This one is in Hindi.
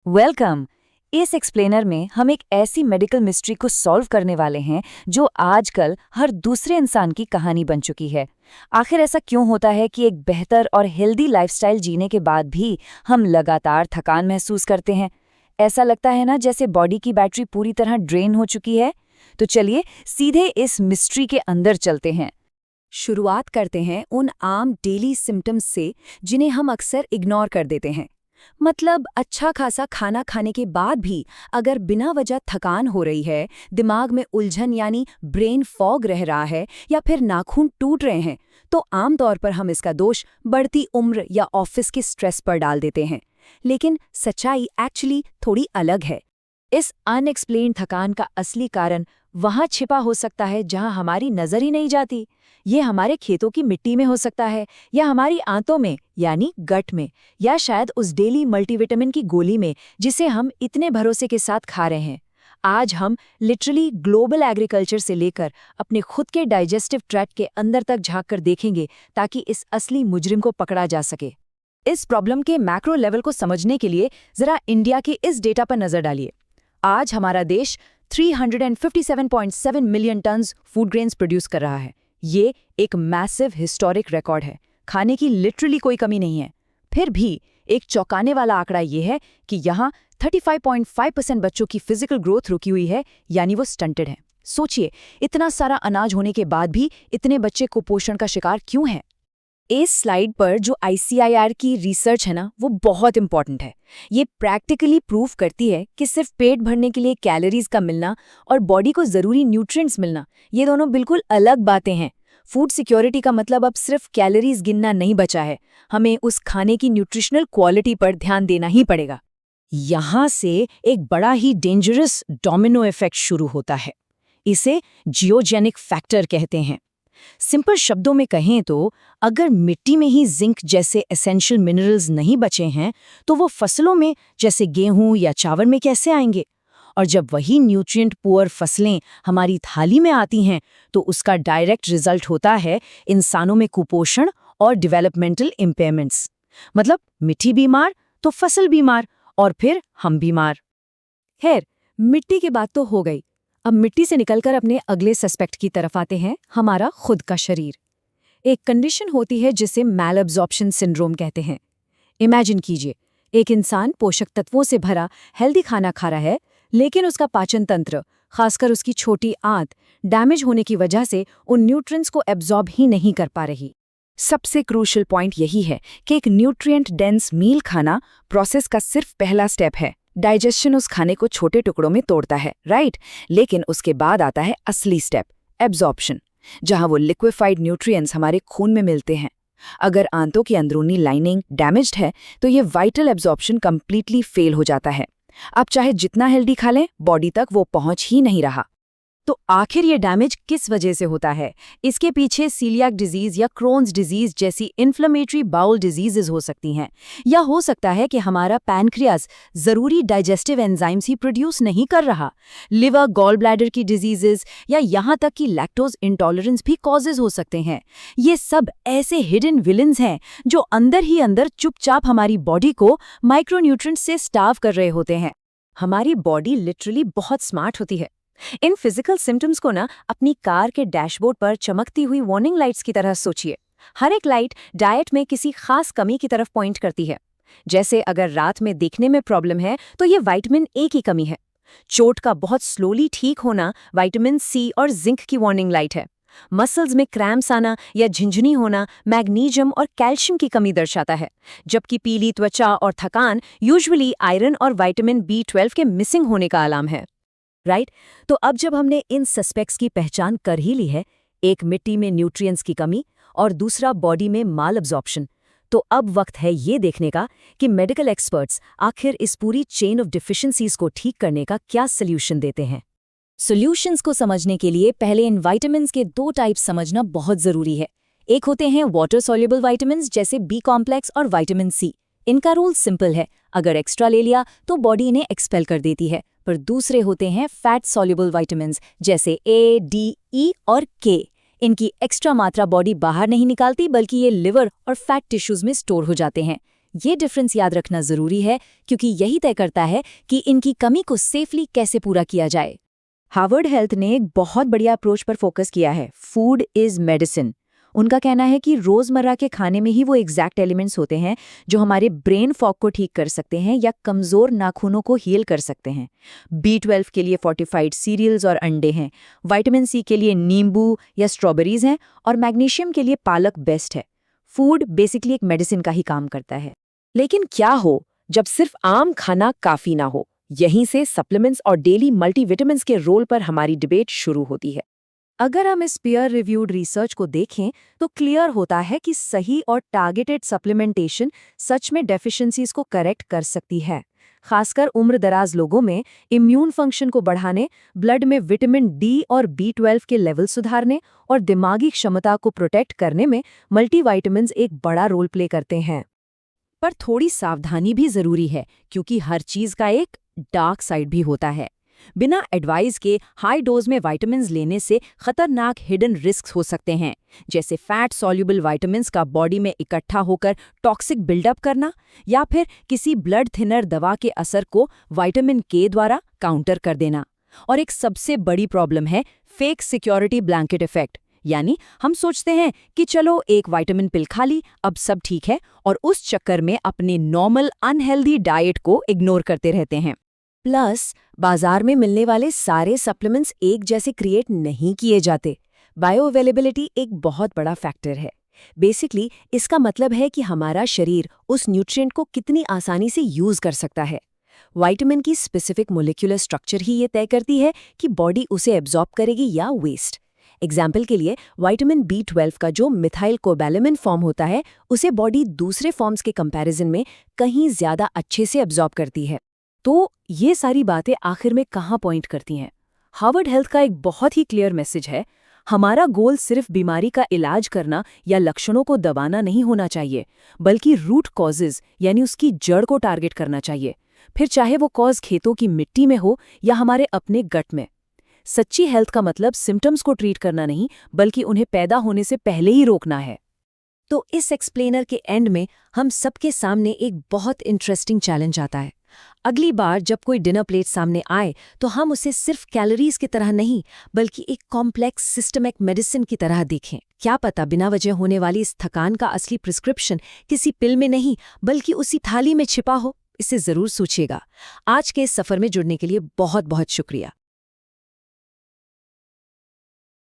वेलकम। इस एक्सप्लेनर में हम एक ऐसी मेडिकल मिस्ट्री को सॉल्व करने वाले हैं जो आजकल हर दूसरे इंसान की कहानी बन चुकी है। आखिर ऐसा क्यों होता है कि एक बेहतर और हेल्दी लाइफस्टाइल जीने के बाद भी हम लगातार थकान महसूस करते हैं? ऐसा लगता है ना जैसे बॉडी की बैटरी पूरी तरह ड्रेन हो चुकी है। तो चलिए सीधे इस मिस्ट्री के अंदर चलते हैं। शुरुआत करते हैं उन आम डेली सिम्टम्स से जिन्हें हम अक्सर इग्नोर कर देते हैं। मतलब अच्छा खासा खाना खाने के बाद भी अगर बिना वजह थकान हो रही है, दिमाग में उलझन यानी ब्रेन फॉग रह रहा है या फिर नाखून टूट रहे हैं, तो आमतौर पर हम इसका दोष बढ़ती उम्र या ऑफिस के स्ट्रेस पर डाल देते हैं। लेकिन सच्चाई एक्चुअली थोड़ी अलग है। इस अनएक्सप्लेन्ड थकान का असली कारण वहाँ छिपा हो सकता है जहाँ हमारी नज़र ही नहीं जाती। ये हमारे खेतों की मिट्टी में हो सकता है, या हमारी आंतों में यानी गट में, या शायद उस डेली मल्टीविटामिन की गोली में जिसे हम इतने भरोसे के साथ खा रहे हैं। आज हम लिटरली ग्लोबल एग्रीकल्चर से लेकर अपने खुद के डाइजेस्टिव ट्रैक्ट के अंदर तक झांक कर देखेंगे ताकि इस असली मुजरिम को पकड़ा जा सके। इस प्रॉब्लम के मैक्रो लेवल को समझने के लिए जरा इंडिया के इस डेटा पर नजर डालिए। आज हमारा देश 357.7 million turns food grains produce कर रहा है। ये एक मैसिव हिस्टोरिक रिकॉर्ड है। खाने की लिटरली कोई कमी नहीं है। फिर भी एक चौंकाने वाला आंकड़ा ये है कि यहाँ 35.5% बच्चों की फिजिकल ग्रोथ रुकी हुई है, यानी वो स्टंटेड हैं। सोचिए, इतना सारा अनाज होने के बाद भी इतने बच्चे कुपोषण का शिकार क्यों हैं? इस स्लाइड पर जो ICIR की रिसर्च है ना, वो बहुत इंपॉर्टेंट है। ये प्रैक्टिकली प्रूव करती है कि सिर्फ पेट भरने के लिए कैलोरीज का मिलना और बॉडी को ज़रूरी न्यूट्रिएंट्स मिलना, ये दोनों बिल्कुल अलग बातें हैं। फूड सिक्योरिटी का मतलब अब सिर्फ कैलोरीज गिनना नहीं बचा है, हमें उस खाने की न्यूट्रिशनल क्वालिटी पर ध्यान देना ही पड़ेगा। यहाँ से एक बड़ा ही डेंजरस डोमिनो इफेक्ट शुरू होता है। इसे जियोजेनिक फैक्टर कहते हैं। सिंपल शब्दों में कहें तो अगर मिट्टी में ही जिंक जैसे एसेंशियल मिनरल्स नहीं बचे हैं, तो वो फसलों में जैसे गेहूं या चावल में कैसे आएंगे? और जब वही न्यूट्रिएंट पुअर फसलें हमारी थाली में आती हैं, तो उसका डायरेक्ट रिजल्ट होता है इंसानों में कुपोषण और डेवलपमेंटल इम्पेयरमेंट्स। मतलब मिट्टी बीमार तो फसल बीमार और फिर हम बीमार। खैर, मिट्टी की बात तो हो गई। अब मिट्टी से निकलकर अपने अगले सस्पेक्ट की तरफ आते हैं, हमारा खुद का शरीर। एक कंडीशन होती है जिसे मैलअब्जॉर्प्शन सिंड्रोम कहते हैं। इमेजिन कीजिए, एक इंसान पोषक तत्वों से भरा हेल्दी खाना खा रहा है, लेकिन उसका पाचन तंत्र, खासकर उसकी छोटी आंत, डैमेज होने की वजह से उन न्यूट्रिएंट्स को एब्जॉर्ब ही नहीं कर पा रही। सबसे क्रूशियल पॉइंट यही है कि एक न्यूट्रिएंट डेंस मील खाना प्रोसेस का सिर्फ पहला स्टेप है। डाइजेशन उस खाने को छोटे टुकड़ों में तोड़ता है, राइट? लेकिन उसके बाद आता है असली स्टेप, एब्जॉर्प्शन, जहां वो लिक्विफाइड न्यूट्रिएंट्स हमारे खून में मिलते हैं। अगर आंतों की अंदरूनी लाइनिंग डैमेज्ड है, तो ये वाइटल एब्जॉर्प्शन कंप्लीटली फेल हो जाता है। अब चाहे जितना हेल्दी खा लें, बॉडी तक वो पहुंच ही नहीं रहा। तो आखिर ये डैमेज किस वजह से होता है? इसके पीछे सीलियाक डिजीज या क्रोन्स डिजीज जैसी इन्फ्लेमेटरी बाउल डिजीजेज हो सकती हैं, या हो सकता है कि हमारा पैनक्रियाज जरूरी डाइजेस्टिव एंजाइम्स ही प्रोड्यूस नहीं कर रहा। लिवर, गॉल ब्लैडर की डिजीजेज या यहाँ तक कि लैक्टोज इंटॉलरेंस भी कॉजेज हो सकते हैं। ये सब ऐसे हिडन विलन्स हैं जो अंदर ही अंदर चुपचाप हमारी बॉडी को माइक्रोन्यूट्रिएंट्स से स्टार्व कर रहे होते हैं। हमारी बॉडी लिटरली बहुत स्मार्ट होती है। इन फिजिकल सिम्टम्स को ना अपनी कार के डैशबोर्ड पर चमकती हुई वार्निंग लाइट्स की तरह सोचिए। हर एक लाइट डाइट में किसी खास कमी की तरफ पॉइंट करती है। जैसे अगर रात में देखने में प्रॉब्लम है, तो ये विटामिन ए की कमी है। चोट का बहुत स्लोली ठीक होना विटामिन सी और जिंक की वार्निंग लाइट है। मसल्स में क्रैम्प्स आना या झिंझनी होना मैग्नीशियम और कैल्शियम की कमी दर्शाता है। जबकि पीली त्वचा और थकान यूजुअली आयरन और विटामिन B12 के मिसिंग होने का अलार्म है, राइट? तो अब जब हमने इन सस्पेक्ट्स की पहचान कर ही ली है, एक मिट्टी में न्यूट्रिएंट्स की कमी और दूसरा बॉडी में माल अब्जॉर्प्शन, तो अब वक्त है ये देखने का कि मेडिकल एक्सपर्ट्स आखिर इस पूरी चेन ऑफ डिफिशिएंसीज को ठीक करने का क्या सॉल्यूशन देते हैं। सॉल्यूशंस को समझने के लिए पहले इन विटामिन्स के दो टाइप्स समझना बहुत जरूरी है। एक होते हैं वाटर सॉल्युबल विटामिन्स जैसे B कॉम्प्लेक्स और विटामिन C। इनका रूल सिंपल है, अगर एक्स्ट्रा ले लिया तो बॉडी इन्हें एक्सपेल कर देती है। पर दूसरे होते हैं फैट सॉल्युबल विटामिन्स जैसे A, D, E और K। इनकी एक्स्ट्रा मात्रा बॉडी बाहर नहीं निकालती, बल्कि ये लिवर और फैट टिश्यूज में स्टोर हो जाते हैं। ये डिफरेंस याद रखना जरूरी है क्योंकि यही तय करता है कि इनकी कमी को सेफली कैसे पूरा किया जाए। हार्वर्ड हेल्थ ने एक बहुत बढ़िया अप्रोच पर फोकस किया है, फूड इज मेडिसिन। उनका कहना है कि रोजमर्रा के खाने में ही वो एग्जैक्ट एलिमेंट्स होते हैं जो हमारे ब्रेन फॉग को ठीक कर सकते हैं या कमजोर नाखूनों को हील कर सकते हैं। B12 के लिए फोर्टिफाइड सीरियल्स और अंडे हैं, विटामिन C के लिए नींबू या स्ट्रॉबेरीज हैं और मैग्नीशियम के लिए पालक बेस्ट है। फूड बेसिकली एक मेडिसिन का ही काम करता है। लेकिन क्या हो जब सिर्फ आम खाना काफी ना हो? यहीं से सप्लीमेंट्स और डेली मल्टीविटामिन्स के रोल पर हमारी डिबेट शुरू होती है। अगर हम इस पीयर रिव्यूड रिसर्च को देखें तो क्लियर होता है कि सही और टारगेटेड सप्लीमेंटेशन सच में डेफिशिएंसीज को करेक्ट कर सकती है। खासकर उम्रदराज लोगों में इम्यून फंक्शन को बढ़ाने, ब्लड में विटामिन D और B12 के लेवल सुधारने और दिमागी क्षमता को प्रोटेक्ट करने में मल्टीविटामिन्स एक बड़ा रोल प्ले करते हैं। पर थोड़ी सावधानी भी जरूरी है क्योंकि हर चीज का एक डार्क साइड भी होता है। बिना एडवाइस के हाई डोज में विटामिन्स लेने से खतरनाक हिडन रिस्क्स हो सकते हैं, जैसे फैट सॉल्युबल विटामिन्स का बॉडी में इकट्ठा होकर टॉक्सिक बिल्डअप करना या फिर किसी ब्लड थिनर दवा के असर को विटामिन K द्वारा काउंटर कर देना। और एक सबसे बड़ी प्रॉब्लम है फेक सिक्योरिटी ब्लैंकेट इफेक्ट, यानी हम सोचते हैं कि चलो एक विटामिन पिल खा ली, अब सब ठीक है, और उस चक्कर में अपने नॉर्मल अनहेल्दी डाइट को इग्नोर करते रहते हैं। प्लस बाजार में मिलने वाले सारे सप्लीमेंट्स एक जैसे क्रिएट नहीं किए जाते। बायो अवेलेबिलिटी एक बहुत बड़ा फैक्टर है। बेसिकली इसका मतलब है कि हमारा शरीर उस न्यूट्रिएंट को कितनी आसानी से यूज कर सकता है। विटामिन की स्पेसिफिक मोलिकुलर स्ट्रक्चर ही ये तय करती है कि बॉडी उसे एब्जॉर्ब करेगी या वेस्ट। एग्जाम्पल के लिए विटामिन B12 का जो मिथाइल कोबैलेमिन फॉर्म होता है, उसे बॉडी दूसरे फॉर्म्स के कंपैरिजन में कहीं ज्यादा अच्छे से एब्जॉर्ब करती है। तो ये सारी बातें आखिर में कहाँ पॉइंट करती हैं? हार्वर्ड हेल्थ का एक बहुत ही क्लियर मैसेज है, हमारा गोल सिर्फ बीमारी का इलाज करना या लक्षणों को दबाना नहीं होना चाहिए, बल्कि रूट कॉजेज यानी उसकी जड़ को टारगेट करना चाहिए, फिर चाहे वो कॉज खेतों की मिट्टी में हो या हमारे अपने गट में। सच्ची हेल्थ का मतलब सिम्टम्स को ट्रीट करना नहीं, बल्कि उन्हें पैदा होने से पहले ही रोकना है। तो इस एक्सप्लेनर के एंड में हम सबके सामने एक बहुत इंटरेस्टिंग चैलेंज आता है। अगली बार जब कोई डिनर प्लेट सामने आए तो हम उसे सिर्फ कैलोरीज की तरह नहीं, बल्कि एक कॉम्प्लेक्स सिस्टमिक मेडिसिन की तरह देखें। क्या पता बिना वजह होने वाली इस थकान का असली प्रिस्क्रिप्शन किसी पिल में नहीं, बल्कि उसी थाली में छिपा हो। इसे जरूर सोचिएगा। आज के इस सफर में जुड़ने के लिए बहुत बहुत शुक्रिया।